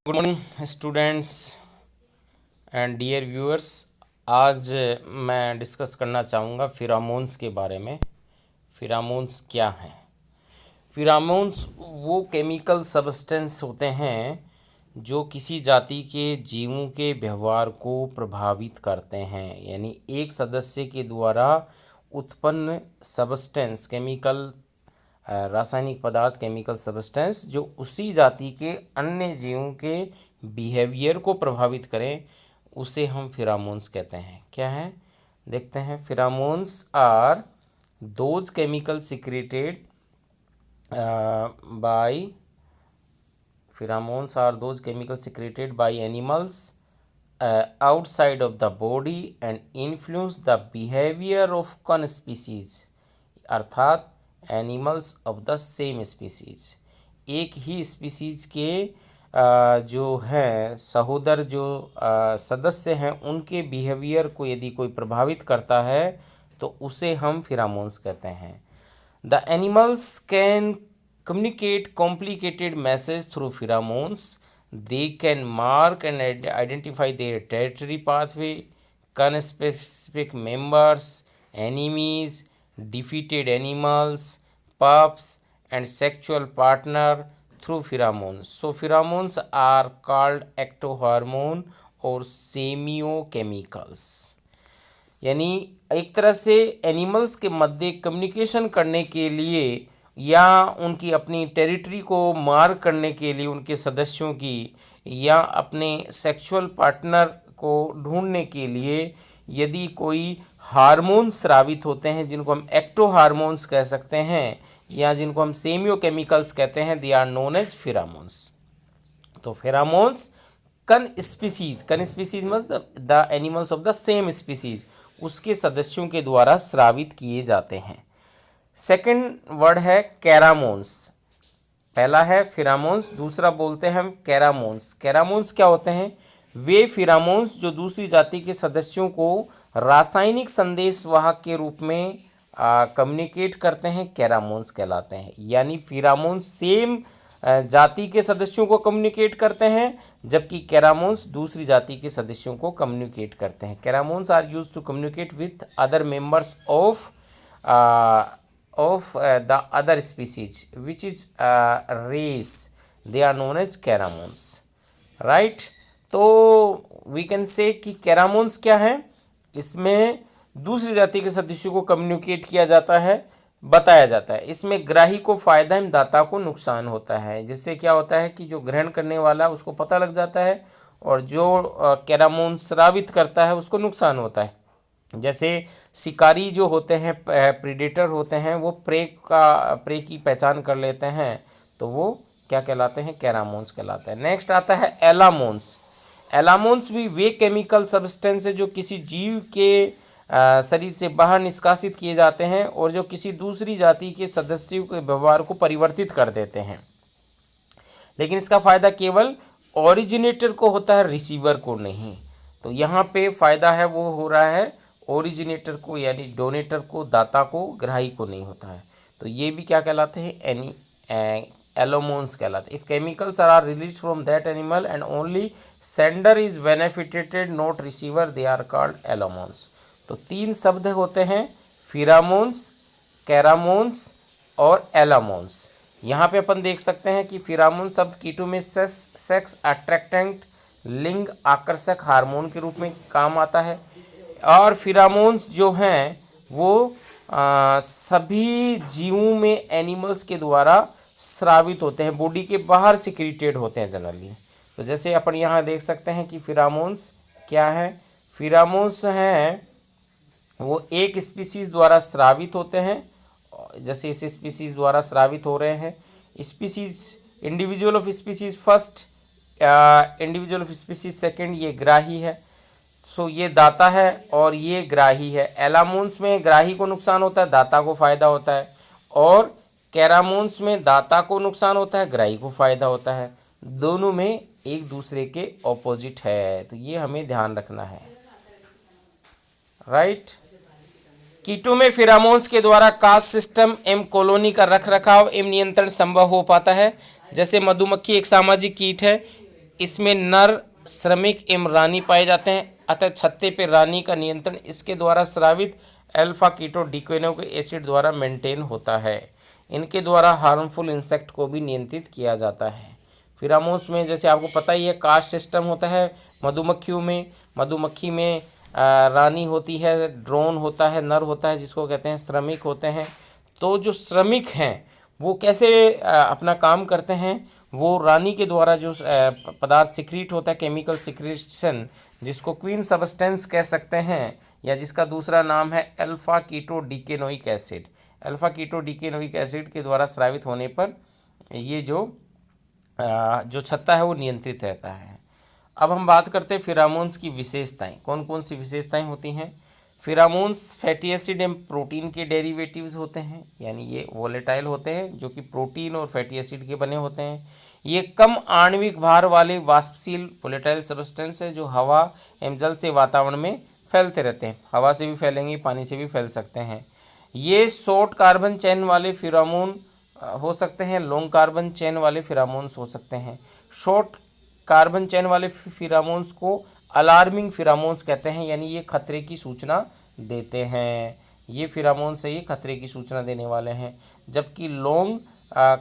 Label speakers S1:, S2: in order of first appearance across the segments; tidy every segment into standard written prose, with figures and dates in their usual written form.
S1: Good morning students and dear viewers. आज मैं discuss करना चाहूँगा फिरामोन्स के बारे में। फिरामोन्स क्या हैं? फिरामोन्स वो केमिकल सब्सटेंस होते हैं जो किसी जाति के जीवों के व्यवहार को प्रभावित करते हैं। यानी एक सदस्य के द्वारा उत्पन्न सब्सटेंस केमिकल रासायनिक पदार्थ केमिकल सब्सटेंस जो उसी जाति के अन्य जीवों के बिहेवियर को प्रभावित करें उसे हम फिरामोन्स कहते हैं। क्या है देखते हैं। Pheromones are those chemical secreted by Pheromones are those chemicals secreted by animals outside of the body and influence the behavior of conspecies अर्थात animals of the same species. एक ही स्पीसीज के जो हैं सहोदर जो सदस्य हैं उनके बिहेवियर को यदि कोई प्रभावित करता है तो उसे हम फिरामोन्स कहते हैं। The animals can communicate complicated message through pheromones. They can mark and identify their territory pathway, conspecific members, enemies, defeated animals, pups, and sexual partner through pheromones. So pheromones are called ectohormone और semiochemicals। यानी एक तरह से animals के मध्य communication करने के लिए या उनकी अपनी टेरिटरी को मार्क करने के लिए उनके सदस्यों की या अपने सेक्सुअल पार्टनर को ढूंढने के लिए यदि कोई हार्मोन स्रावित होते हैं जिनको हम एक्टो हार्मोन्स कह सकते हैं या जिनको हम सेमियोकेमिकल्स कहते हैं, they are known as pheromones. तो फिरामोन्स कन स्पीसीज मतलब the animals of the same species उसके सदस्यों के द्वारा स्रावित किए जाते हैं। सेकंड वर्ड है कैरामोन्स। पहला है फिरामोन्स, दूसरा बोलते हैं हम कैरामोन्स। कैरामोन्स क्या होते हैं? वे फिरामोन्स जो दूसरी जाति के सदस्यों को रासायनिक संदेश वाहक के रूप में कम्युनिकेट करते हैं, कैरामोन्स कहलाते हैं। यानी फिरामोन्स सेम जाति के सदस्यों को कम्युनिकेट करते हैं जबकि कैरामोन्स दूसरी जाति के सदस्यों को कम्युनिकेट करते हैं। Kairomones are used to communicate with other members of the other species which is race, they are known as pheromones, right? तो we can say कि pheromones क्या है? इसमें दूसरी जाति के सदस्यों को कम्युनिकेट किया जाता है, बताया जाता है। इसमें ग्राही को फायदा एवं दाता को नुकसान होता है, जिससे क्या होता है कि जो ग्रहण करने वाला उसको पता लग जाता है और जो कैरामोन स्रावित करता है उसको नुकसान होता है। जैसे शिकारी जो होते हैं, प्रीडेटर होते हैं, वो प्रे की पहचान कर लेते हैं तो वो क्या कहलाते हैं? कैरामोन्स कहलाते हैं। नेक्स्ट आता है एलामोन्स। एलामोन्स भी वे केमिकल सब्सटेंस है जो किसी जीव के शरीर से बाहर निष्कासित किए जाते हैं और जो किसी दूसरी जाति के सदस्यों के व्यवहार को परिवर्तित कर देते हैं। लेकिन इसका फ़ायदा केवल ओरिजिनेटर को होता है, रिसीवर को नहीं। तो यहाँ पे फ़ायदा है वो हो रहा है ओरिजिनेटर को, यानी डोनेटर को, दाता को, ग्राही को नहीं होता है। तो ये भी क्या कहलाते हैं? एलोमोन्स कहलाते हैं। If chemicals are release from that animal and only sender is benefited not receiver, they are called allomones. तो तीन शब्द होते हैं, फिरामोन्स, कैरामोन्स और एलामोन्स। यहाँ पे अपन देख सकते हैं कि फिरामोन शब्द कीटों में सेक्स अट्रैक्टेंट लिंग आकर्षक हार्मोन के रूप में काम आता है और फिरामोन्स जो हैं वो सभी जीवों में एनिमल्स के द्वारा स्रावित होते हैं, बॉडी के बाहर सिक्रीटेड होते हैं जनरली। तो जैसे अपन यहाँ देख सकते हैं कि फिरामोन्स क्या है? फिरामोन्स हैं वो एक स्पीसीज द्वारा स्रावित होते हैं, जैसे इस स्पीसीज द्वारा स्रावित हो रहे हैं। Species individual of species first, individual of species second, ये ग्राही है। सो ये दाता है और ये ग्राही है। एलामोन्स में ग्राही को नुकसान होता है, दाता को फायदा होता है, और कैरामोन्स में दाता को नुकसान होता है, ग्राही को फायदा होता है। दोनों में एक दूसरे के ऑपोजिट है, तो ये हमें ध्यान रखना है, राइट। कीटों में फिरामोन्स के द्वारा कास्ट सिस्टम एवं कॉलोनी का रख रखाव एवं नियंत्रण संभव हो पाता है। जैसे मधुमक्खी एक सामाजिक कीट है, इसमें नर, श्रमिक एवं रानी पाए जाते हैं, अतः छत्ते पर रानी का नियंत्रण इसके द्वारा स्रावित अल्फा कीटोडिकोइक एसिड द्वारा मेंटेन होता है। इनके द्वारा हार्मफुल इंसेक्ट को भी नियंत्रित किया जाता है। फिरामोन्स में जैसे आपको पता ही है कास्ट सिस्टम होता है। मधुमक्खी में रानी होती है, ड्रोन होता है, नर होता है जिसको कहते हैं, श्रमिक होते हैं। तो जो श्रमिक हैं वो कैसे अपना काम करते हैं, वो रानी के द्वारा जो पदार्थ सिक्रीट होता है, केमिकल सिक्रीशन, जिसको क्वीन सबस्टेंस कह सकते हैं, या जिसका दूसरा नाम है अल्फा कीटोडिकेनोइक एसिड। अल्फा कीटोडिकेनोइक एसिड के द्वारा स्रावित होने पर ये जो छत्ता है वो नियंत्रित रहता है। अब हम बात करते हैं फिरामोन्स की विशेषताएं। कौन कौन सी विशेषताएं होती हैं? फिरामोन्स फैटी एसिड एवं प्रोटीन के डेरिवेटिव्स होते हैं, यानी ये वोलेटाइल होते हैं जो कि प्रोटीन और फैटी एसिड के बने होते हैं। ये कम आणविक भार वाले वाष्पशील वोलेटाइल सब्सटेंस है जो हवा एवं जल से वातावरण में फैलते रहते हैं। हवा से भी फैलेंगे, पानी से भी फैल सकते हैं। ये शॉर्ट कार्बन चेन वाले फिरामोन हो सकते हैं, लॉन्ग कार्बन चेन वाले फिरामोन्स हो सकते हैं। शॉर्ट कार्बन चेन वाले फिरामोन्स को अलार्मिंग फिरामोन्स कहते हैं, यानी ये खतरे की सूचना देते हैं। ये फिरामोन्स है, ये खतरे की सूचना देने वाले हैं। जबकि लॉन्ग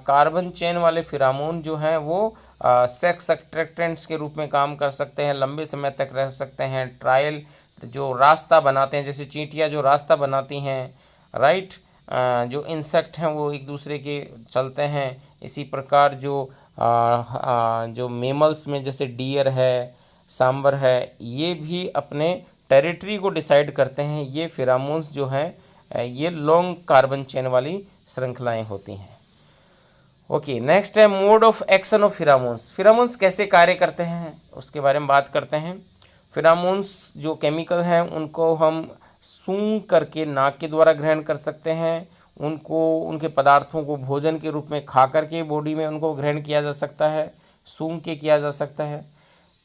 S1: कार्बन चेन वाले फिरामोन जो हैं वो सेक्स अट्रैक्टेंट्स के रूप में काम कर सकते हैं, लंबे समय तक रह सकते हैं। ट्रायल जो रास्ता बनाते हैं, जैसे चींटियाँ जो रास्ता बनाती हैं, राइट, जो इंसेक्ट हैं वो एक दूसरे के चलते हैं। इसी प्रकार जो मेमल्स में जैसे डियर है, सांबर है, ये भी अपने टेरिटरी को डिसाइड करते हैं। ये फिरामोन्स जो हैं ये लॉन्ग कार्बन चेन वाली श्रृंखलाएं होती हैं। ओके, नेक्स्ट है मोड ऑफ एक्शन ऑफ फिरामोन्स। फिरामोन्स कैसे कार्य करते हैं उसके बारे में बात करते हैं। फिरामोन्स जो केमिकल हैं उनको हम सूंघ करके नाक के द्वारा ग्रहण कर सकते हैं। उनके पदार्थों को भोजन के रूप में खा करके बॉडी में उनको ग्रहण किया जा सकता है, सूंघ के किया जा सकता है।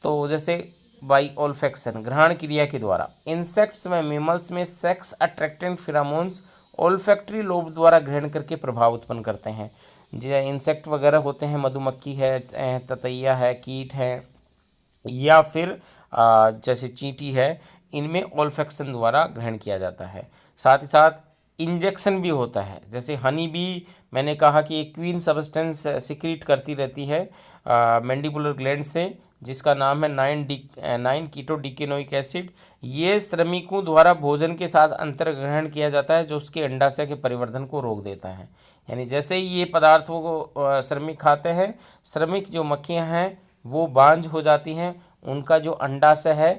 S1: तो जैसे बाई ओल्फेक्शन, ग्रहण क्रिया के द्वारा। इंसेक्ट्स में मेमल्स में सेक्स अट्रैक्टेंट फिरामोन्स ओल्फैक्टरी लोब द्वारा ग्रहण करके प्रभाव उत्पन्न करते हैं। जो इंसेक्ट वगैरह होते हैं, मधुमक्खी है, ततैया है, कीट है, या फिर जैसे चींटी है, इनमें ओल्फेक्शन द्वारा ग्रहण किया जाता है। साथ ही साथ इंजेक्शन भी होता है। जैसे हनी बी, मैंने कहा कि एक क्वीन सब्सटेंस सिक्रीट करती रहती है मैंडिबुलर ग्लैंड से, जिसका नाम है 9 कीटोडिकेनोइक एसिड। ये श्रमिकों द्वारा भोजन के साथ अंतर ग्रहण किया जाता है जो उसके अंडाशय के परिवर्धन को रोक देता है। यानी जैसे ही ये पदार्थों को श्रमिक खाते हैं, श्रमिक जो मक्खियाँ हैं वो बांझ हो जाती हैं, उनका जो अंडाशय है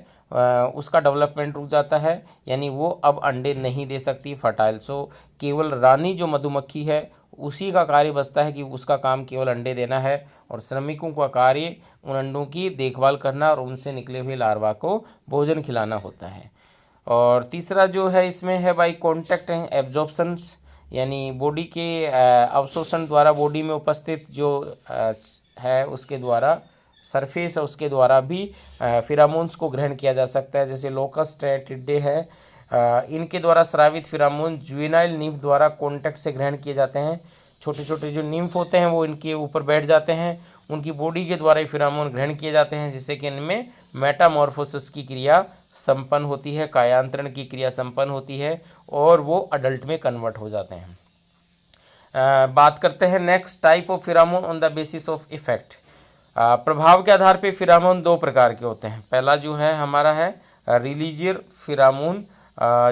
S1: उसका डेवलपमेंट रुक जाता है, यानी वो अब अंडे नहीं दे सकती, फर्टाइल। सो केवल रानी जो मधुमक्खी है उसी का कार्य बचता है कि उसका काम केवल अंडे देना है, और श्रमिकों का कार्य उन अंडों की देखभाल करना और उनसे निकले हुए लार्वा को भोजन खिलाना होता है। और तीसरा जो है इसमें है बाई कॉन्टैक्ट एंड एब्जॉर्प्शंस, यानी बॉडी के अवशोषण द्वारा, बॉडी में उपस्थित जो है उसके द्वारा, सरफेस है उसके द्वारा भी फिरामोन्स को ग्रहण किया जा सकता है। जैसे लोकस्ट है, टिड्डे है, इनके द्वारा स्रावित फिरामोन जुवेनाइल निम्फ द्वारा कॉन्टैक्ट से ग्रहण किए जाते हैं। छोटे छोटे जो निम्फ होते हैं वो इनके ऊपर बैठ जाते हैं, उनकी बॉडी के द्वारा ही फिरामोन ग्रहण किए जाते हैं, जिससे कि इनमें मेटामॉर्फोसिस की क्रिया संपन्न होती है, कायांतरण की क्रिया संपन्न होती है, और वो अडल्ट में कन्वर्ट हो जाते हैं। बात करते हैं next type of pheromone on the basis of effect. प्रभाव के आधार पे फिरामोन दो प्रकार के होते हैं। पहला जो है हमारा है रिलीजियर फिरामोन,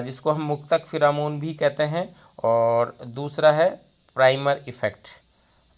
S1: जिसको हम मुक्तक फिरामोन भी कहते हैं, और दूसरा है प्राइमर इफेक्ट।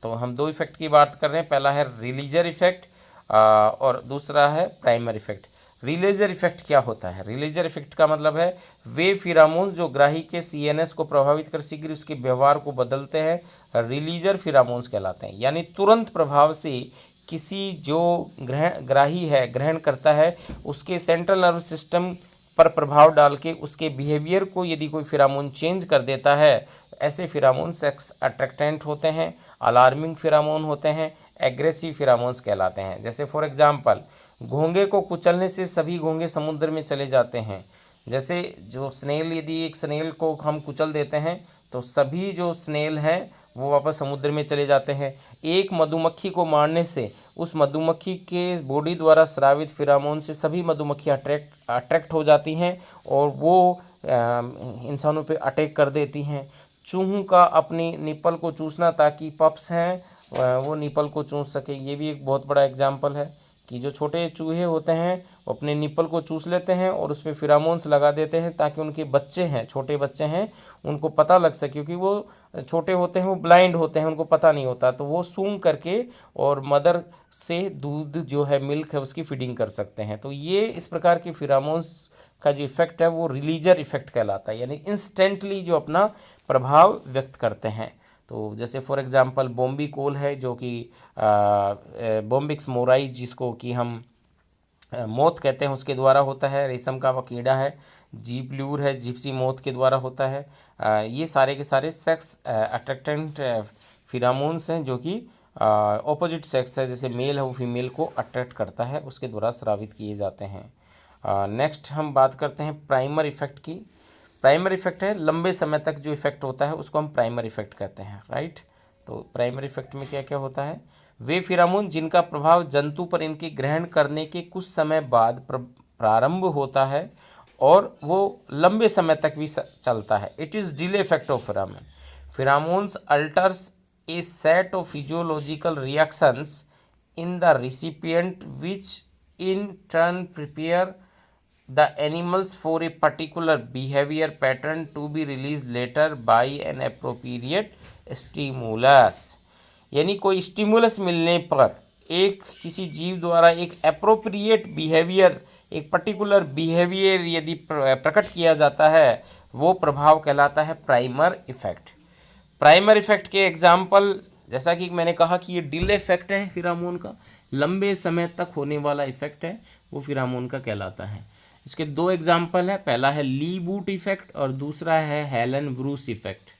S1: तो हम दो इफेक्ट की बात कर रहे हैं, पहला है रिलीजियर इफेक्ट और दूसरा है प्राइमर इफेक्ट। रिलीजियर इफेक्ट क्या होता है? रिलीजियर इफेक्ट का मतलब है वे फिरामोन जो ग्राही के सीएनएस को प्रभावित कर शीघ्र उसके व्यवहार को बदलते हैं, रिलीजियर फिरामोन्स कहलाते हैं। यानी तुरंत प्रभाव से किसी जो ग्राही है, ग्रहण करता है, उसके सेंट्रल नर्व सिस्टम पर प्रभाव डाल के उसके बिहेवियर को यदि कोई फिरामोन चेंज कर देता है, ऐसे फिरामोन सेक्स अट्रैक्टेंट होते हैं, अलार्मिंग फिरामोन होते हैं, एग्रेसिव फिरामोन्स कहलाते हैं। जैसे फॉर एग्जांपल, घोंघे को कुचलने से सभी घोंघे समुद्र में चले जाते हैं। जैसे जो स्नेल, यदि एक स्नेल को हम कुचल देते हैं तो सभी जो स्नेल हैं वो वापस समुद्र में चले जाते हैं। एक मधुमक्खी को मारने से उस मधुमक्खी के बॉडी द्वारा स्रावित फिरामोन से सभी मधुमक्खियाँ अट्रैक्ट हो जाती हैं और वो इंसानों पे अटैक कर देती हैं। चूहों का अपनी निप्पल को चूसना, ताकि पप्स हैं वो निप्पल को चूस सके, ये भी एक बहुत बड़ा एग्जाम्पल है कि जो छोटे चूहे होते हैं वो अपने निप्पल को चूस लेते हैं और उसमें फिरामोन्स लगा देते हैं, ताकि उनके बच्चे हैं, छोटे बच्चे हैं, उनको पता लग सके, क्योंकि वो छोटे होते हैं, वो ब्लाइंड होते हैं, उनको पता नहीं होता, तो वो सूंघ करके और मदर से दूध जो है, मिल्क है, उसकी फीडिंग कर सकते हैं। तो ये इस प्रकार के फिरामोन्स का जो इफ़ेक्ट है वो रिलीजर इफ़ेक्ट कहलाता है, यानी इंस्टेंटली जो अपना प्रभाव व्यक्त करते हैं। तो जैसे फॉर एग्जांपल बॉम्बीकोल है, जो कि बॉम्बिक्स मोराई, जिसको कि हम मोथ कहते हैं, उसके द्वारा होता है। रेशम का वह कीड़ा है। जीप ल्यूर है, जिप्सी मोथ के द्वारा होता है। ये सारे के सारे सेक्स अट्रैक्टेंट फिरामोन्स हैं, जो कि ऑपोजिट सेक्स है, जैसे मेल है वो फीमेल को अट्रैक्ट करता है, उसके द्वारा स्रावित किए जाते हैं। नेक्स्ट हम बात करते हैं प्राइमर इफेक्ट की। प्राइमर इफेक्ट है लंबे समय तक जो इफेक्ट होता है उसको हम प्राइमर इफेक्ट कहते हैं, राइट। तो प्राइमर इफेक्ट में क्या क्या होता है? वे फिरामोन जिनका प्रभाव जंतु पर इनके ग्रहण करने के कुछ समय बाद प्रारंभ होता है और वो लंबे समय तक भी चलता है। It is delay effect of pheromone. Pheromones alters a set of physiological reactions in the recipient which in turn prepare the animals for a particular behavior pattern to be released later by an appropriate stimulus। यानी कोई stimulus मिलने पर एक किसी जीव द्वारा एक appropriate behaviour, एक पर्टिकुलर बिहेवियर यदि प्रकट किया जाता है, वो प्रभाव कहलाता है प्राइमर इफेक्ट। प्राइमर इफेक्ट के एग्जाम्पल, जैसा कि मैंने कहा कि ये डिले इफेक्ट है फिरामोन का, लंबे समय तक होने वाला इफेक्ट है, वो फिरामोन का कहलाता है। इसके दो एग्जाम्पल है, पहला है ली बूट इफेक्ट और दूसरा है हेलन ब्रूस इफेक्ट,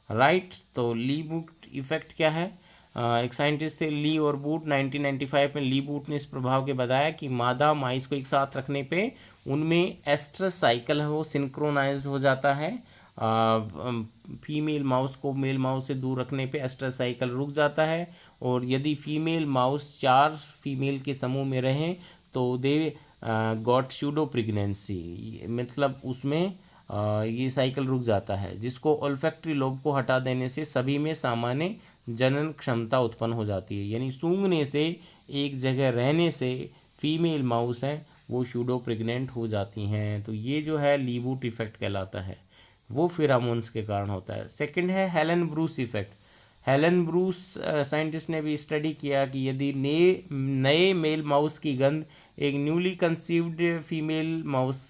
S1: राइट। तो ली बूट इफेक्ट क्या है? एक साइंटिस्ट थे ली और बूट, 1995 में ली बूट ने इस प्रभाव के बताया कि मादा माइस को एक साथ रखने पे उनमें एस्ट्रस साइकिल है वो सिंक्रोनाइज्ड हो जाता है। फीमेल माउस को मेल माउस से दूर रखने पे एस्ट्रस साइकिल रुक जाता है, और यदि फीमेल माउस 4 फीमेल के समूह में रहें तो दे गॉट सूडो प्रेगनेंसी, मतलब उसमें ये साइकिल रुक जाता है, जिसको ओल्फैक्टरी लोब को हटा देने से सभी में सामान्य जनन क्षमता उत्पन्न हो जाती है। यानी सूंघने से, एक जगह रहने से फीमेल माउस हैं वो सूडो प्रेग्नेंट हो जाती हैं। तो ये जो है ली बूट इफेक्ट कहलाता है, वो फिरामोन्स के कारण होता है। सेकंड है Helen Bruce effect. Helen Bruce scientist ने भी स्टडी किया कि यदि नए मेल माउस की गंध एक न्यूली कंसीव्ड फीमेल माउस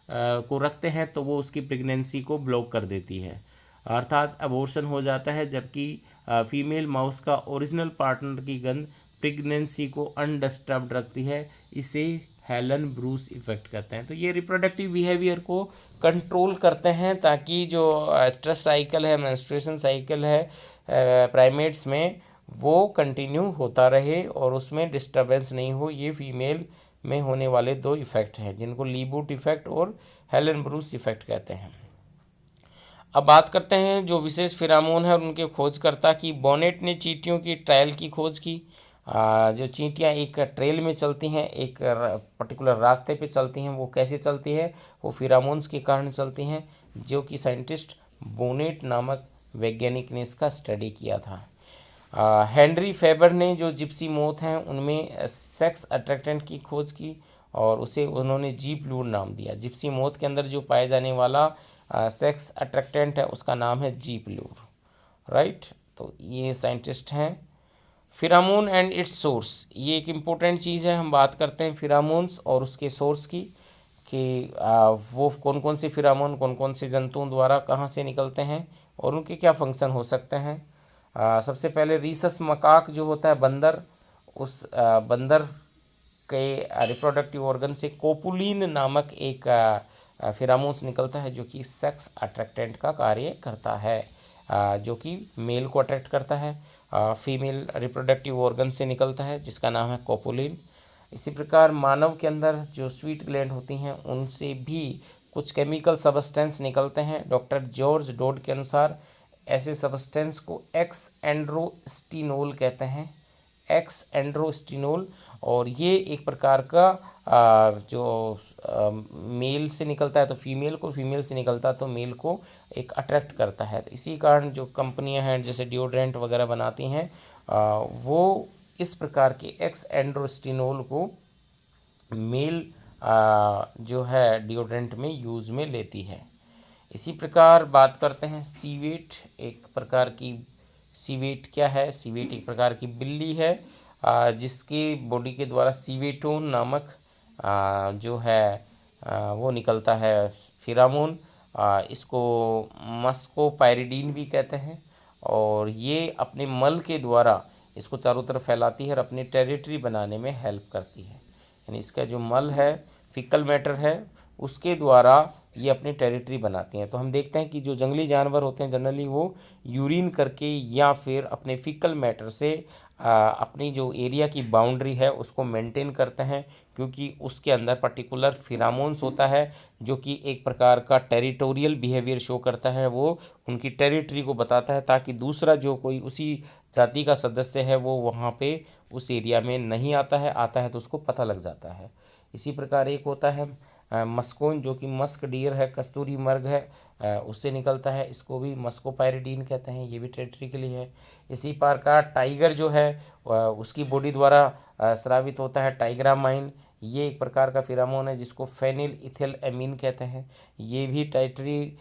S1: को रखते हैं तो वो उसकी प्रेगनेंसी को ब्लॉक कर देती है, अर्थात अबॉर्शन हो जाता है, जबकि फीमेल माउस का ओरिजिनल पार्टनर की गंध प्रेगनेंसी को अनडिस्टर्ब्ड रखती है। इसे हेलन ब्रूस इफेक्ट कहते हैं। तो ये रिप्रोडक्टिव बिहेवियर को कंट्रोल करते हैं, ताकि जो स्ट्रेस साइकिल है, मेंस्ट्रुएशन साइकिल है प्राइमेट्स में, वो कंटिन्यू होता रहे और उसमें डिस्टर्बेंस नहीं हो। ये फीमेल में होने वाले दो इफ़ेक्ट हैं, जिनको ली बूट इफेक्ट और हेलन ब्रूस इफेक्ट कहते हैं। अब बात करते हैं जो विशेष फिरामोन है और उनके खोजकर्ता की। बॉनेट ने चींटियों की ट्रायल की खोज की। जो चींटियां एक ट्रेल में चलती हैं, एक पर्टिकुलर रास्ते पे चलती हैं, वो कैसे चलती है? वो फिरामोन्स के कारण चलती हैं, जो कि साइंटिस्ट बोनेट नामक वैज्ञानिक ने इसका स्टडी किया था। हेनरी फेबर ने जो जिप्सी मोथ हैं उनमें सेक्स अट्रैक्टेंट की खोज की और उसे उन्होंने जीप लूर नाम दिया। जिप्सी मोथ के अंदर जो पाए जाने वाला सेक्स अट्रैक्टेंट है उसका नाम है जीप लूर, राइट। तो ये साइंटिस्ट हैं। फिरामोन एंड इट्स सोर्स, ये एक इम्पोर्टेंट चीज़ है। हम बात करते हैं फिरामोन्स और उसके सोर्स की, कि वो कौन कौन से फिरामोन कौन कौन से जंतुओं द्वारा कहाँ से निकलते हैं और उनके क्या फंक्शन हो सकते हैं। सबसे पहले रीसस मकाक जो होता है बंदर, उस बंदर के रिप्रोडक्टिव ऑर्गन से कोपुलिन नामक एक फिरामोन्स निकलता है, जो कि सेक्स अट्रैक्टेंट का कार्य करता है, जो कि मेल को अट्रैक्ट करता है। फीमेल रिप्रोडक्टिव ऑर्गन से निकलता है, जिसका नाम है कोपुलिन। इसी प्रकार मानव के अंदर जो स्वीट ग्लैंड होती हैं उनसे भी कुछ केमिकल सबस्टेंस निकलते हैं। डॉक्टर जॉर्ज डॉड के अनुसार ऐसे सबस्टेंस को एक्स एंड्रोस्टिनोल कहते हैं। एक्स एंड्रोस्टिनोल, और ये एक प्रकार का जो मेल से निकलता है तो फीमेल को, फीमेल से निकलता है तो मेल को एक अट्रैक्ट करता है। तो इसी कारण जो कंपनियां हैं जैसे डिओड्रेंट वगैरह बनाती हैं वो इस प्रकार के एक्स एंड्रोस्टिनोल को मेल जो है डिओड्रेंट में यूज़ में लेती है। इसी प्रकार बात करते हैं सीवेट, एक प्रकार की सीवेट क्या है? सीवेट एक प्रकार की बिल्ली है जिसकी बॉडी के द्वारा सीवेटोन नामक जो है वो निकलता है फिरामोन। इसको मस्कोपायरिडीन भी कहते हैं, और ये अपने मल के द्वारा इसको चारों तरफ फैलाती है और अपनी टेरिटरी बनाने में हेल्प करती है। यानी इसका जो मल है, फिकल मैटर है, उसके द्वारा ये अपनी टेरिटरी बनाती हैं। तो हम देखते हैं कि जो जंगली जानवर होते हैं जनरली वो यूरिन करके या फिर अपने फिकल मैटर से अपनी जो एरिया की बाउंड्री है उसको मेंटेन करते हैं, क्योंकि उसके अंदर पर्टिकुलर फिरामोन्स होता है जो कि एक प्रकार का टेरिटोरियल बिहेवियर शो करता है। वो उनकी टेरिटरी को बताता है ताकि दूसरा जो कोई उसी जाति का सदस्य है वो वहाँ पे उस एरिया में नहीं आता है तो उसको पता लग जाता है। इसी प्रकार एक होता है मस्कोन, जो कि मस्क डियर है, कस्तूरी मर्ग है, उससे निकलता है, इसको भी मस्कोपायरिडीन कहते हैं, ये भी टेरिटरी के लिए है। इसी प्रकार टाइगर जो है उसकी बॉडी द्वारा स्रावित होता है टाइग्रामाइन, ये एक प्रकार का फिरामोन है जिसको फेनिल इथिल एमीन कहते हैं। ये भी टेरिटरी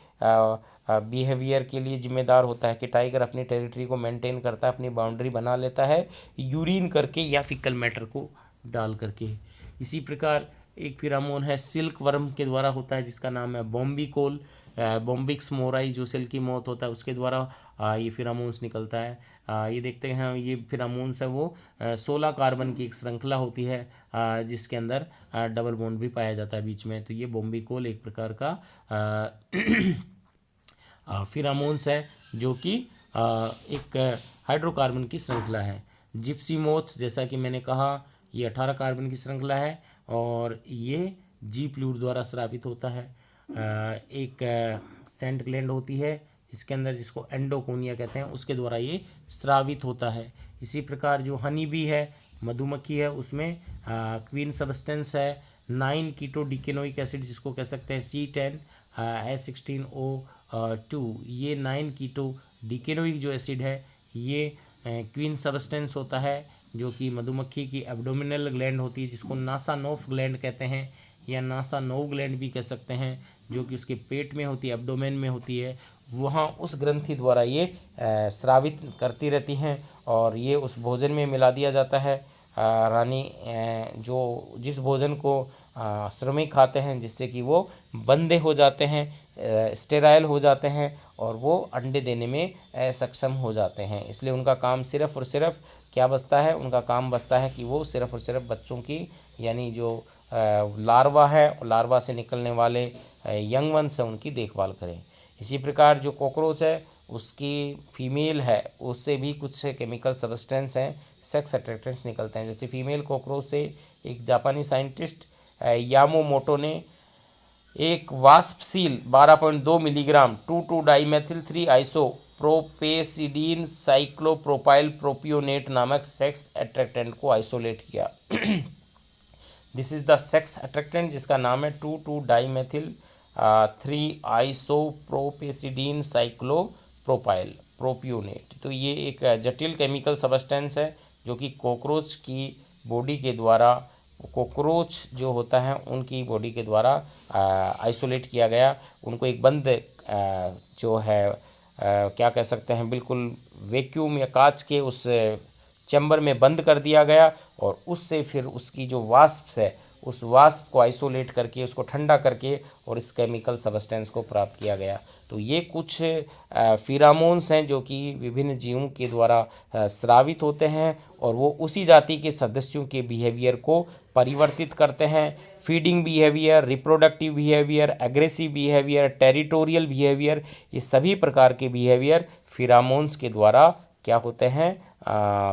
S1: बिहेवियर के लिए जिम्मेदार होता है कि टाइगर अपनी टेरिटरी को मेंटेन करता है, अपनी बाउंड्री बना लेता है यूरिन करके या फिकल मैटर को डाल करके। इसी प्रकार एक फिरामोन है सिल्क वर्म के द्वारा होता है जिसका नाम है बॉम्बिकोल, बॉम्बिक्स मोराई, जो सेल की मौत होता है उसके द्वारा ये फिरामोन्स निकलता है। ये देखते हैं ये फिरामोन्स है वो 16 कार्बन की एक श्रृंखला होती है जिसके अंदर डबल बॉन्ड भी पाया जाता है बीच में। तो ये बॉम्बिकोल एक प्रकार का फिरामोन्स है जो कि एक हाइड्रोकार्बन की श्रृंखला है। जिप्सी मोथ, जैसा कि मैंने कहा, ये 18 कार्बन की श्रृंखला है और ये जी फ्लूइड द्वारा स्रावित होता है। एक सेंट ग्लैंड होती है इसके अंदर जिसको एंडोकोनिया कहते हैं, उसके द्वारा ये स्रावित होता है। इसी प्रकार जो हनी बी है, मधुमक्खी है, उसमें क्वीन सब्सटेंस है 9 कीटो डिकेनोइक एसिड जिसको कह सकते हैं C10 H16O2। ये 9 कीटो डिकेनोइक जो एसिड है ये क्वीन सब्सटेंस होता है जो कि मधुमक्खी की एब्डोमिनल ग्लैंड होती है जिसको नासानोफ ग्लैंड कहते हैं या नासानोव ग्लैंड भी कह सकते हैं, जो कि उसके पेट में होती है, एब्डोमेन में होती है। वहाँ उस ग्रंथि द्वारा ये स्रावित करती रहती हैं और ये उस भोजन में मिला दिया जाता है। रानी जो जिस भोजन को श्रमिक खाते हैं जिससे कि वो बंदे हो जाते हैं, स्टेराइल हो जाते हैं और वो अंडे देने में सक्षम हो जाते हैं। इसलिए उनका काम सिर्फ़ और सिर्फ क्या बचता है, उनका काम बचता है कि वो सिर्फ़ और सिर्फ बच्चों की यानी जो लार्वा है और लार्वा से निकलने वाले यंग वंस हैं उनकी देखभाल करें। इसी प्रकार जो कॉकरोच है उसकी फीमेल है उससे भी कुछ केमिकल सब्सटेंस हैं, सेक्स अट्रैक्टेंट्स निकलते हैं। जैसे फीमेल कॉकरोच से एक जापानी साइंटिस्ट यामामोटो ने एक वास्पसील 12.2 मिलीग्राम 2,2 डाइमेथिल 3 आइसो प्रोपेसिडीन साइक्लोप्रोपाइल प्रोपियोनेट नामक सेक्स अट्रैक्टेंट को आइसोलेट किया। This is the sex attractant जिसका नाम है 2,2 डाइमेथिल 3 आइसो प्रोपेसिडीन साइक्लोप्रोपाइल प्रोपियोनेट। तो ये एक जटिल केमिकल सब्सटेंस है जो कि कॉकरोच की बॉडी के द्वारा, कॉकरोच जो होता है उनकी बॉडी के द्वारा आइसोलेट किया गया। उनको एक बंद जो है क्या कह सकते हैं, बिल्कुल वैक्यूम या कांच के उस चैम्बर में बंद कर दिया गया और उससे फिर उसकी जो वास्प है उस वास्प को आइसोलेट करके उसको ठंडा करके और इस केमिकल सब्सटेंस को प्राप्त किया गया। तो ये कुछ फिरामोन्स हैं जो कि विभिन्न जीवों के द्वारा स्रावित होते हैं और वो उसी जाति के सदस्यों के बिहेवियर को परिवर्तित करते हैं। Feeding behaviour, reproductive behaviour, aggressive behaviour, territorial behaviour, ये सभी प्रकार के बिहेवियर फिरामोन्स के द्वारा क्या होते हैं,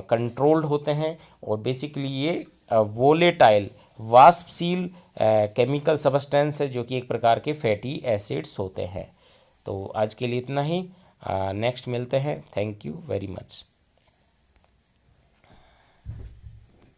S1: कंट्रोल्ड होते हैं। और बेसिकली ये वोलेटाइल वास्पसील केमिकल सब्सटेंस है जो कि एक प्रकार के फैटी एसिड्स होते हैं। तो आज के लिए इतना ही, नेक्स्ट मिलते हैं। Thank you very much.